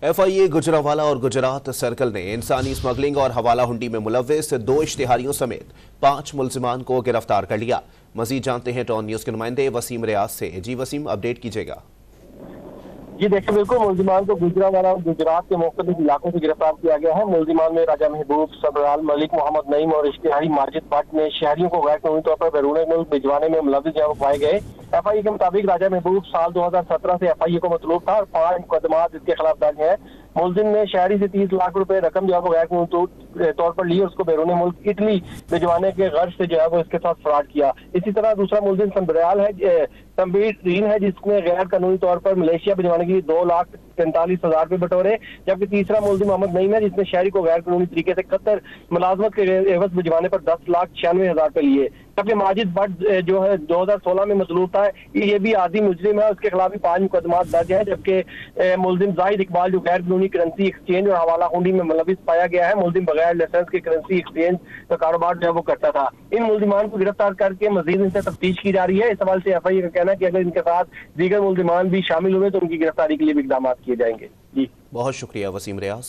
FIA Gujranwala और Gujarat circle ने इंसानी स्मगलिंग और हवाला हुंडी में मुलव्विस 2 इश्तिहारियों समेत 5 मुलजिमान को गिरफ्तार कर लिया। मजीद जानते हैं टॉन न्यूज के नुमाइंदे वसीम रियाज से। जी वसीम, अपडेट कीजिएगा। जी देखिए, बिल्कुल मुलजिमान को गुजरांवाला और गुजरात के मुख्तलिफ इलाकों से गिरफ्तार किया गया है। मुलजिमान में राजा महबूब, सबराल, मलिक मोहम्मद नईम और इश्तिहारी माजिद भट्ट ने शहरियों को गैर कानूनी तौर पर बैरून मुल्क भिजवाने में मुलव्विस पाए गए। FIA के मुताबिक राजा महबूब साल 2017 से FIA को मतलूब था और 5 मुकदमात इसके खिलाफ दर्ज है। मुलजिम ने शहरी से 30 लाख रुपए रकम जो है वो गैर कानूनी तौर पर ली और उसको बैरून मुल्क इटली भिजवाने के गर्ज से जो है वो इसके साथ फ्रॉड किया। इसी तरह दूसरा मुलजिम संबराल है, तंबीर है, जिसने गैर कानूनी तौर पर मलेशिया भिजवाने के लिए 2,45,000 रुपए बटोरे। जबकि तीसरा मुलजिम मोहम्मद नईम है, जिसने शहरी को गैर कानूनी तरीके से कतर मुलाजमत के एवज भिजवाने पर 10,96,000 रुपए लिए। जबकि माजिद भट्ट जो है 2016 में मतलूब था, ये भी आदि मुजरिम है, उसके खिलाफ भी 5 मुकदमात दर्ज है। जबकि मुलजिम जाहिद इकबाल जो गैर कानूनी करेंसी एक्सचेंज और हवाला हुंडी में मुलव्विस पाया गया है। मुलजिम बगैर लाइसेंस के करेंसी एक्सचेंज का कारोबार जो है वो करता था। इन मुलजिमान को गिरफ्तार करके मजीद इनसे तफ्तीश की जा रही है। इस सवाल से FIA का कहना है कि अगर इनके साथ दीगर मुलजिमान भी शामिल हुए तो उनकी गिरफ्तारी के लिए भी इकदाम किए जाएंगे। जी बहुत शुक्रिया वसीम रियाज।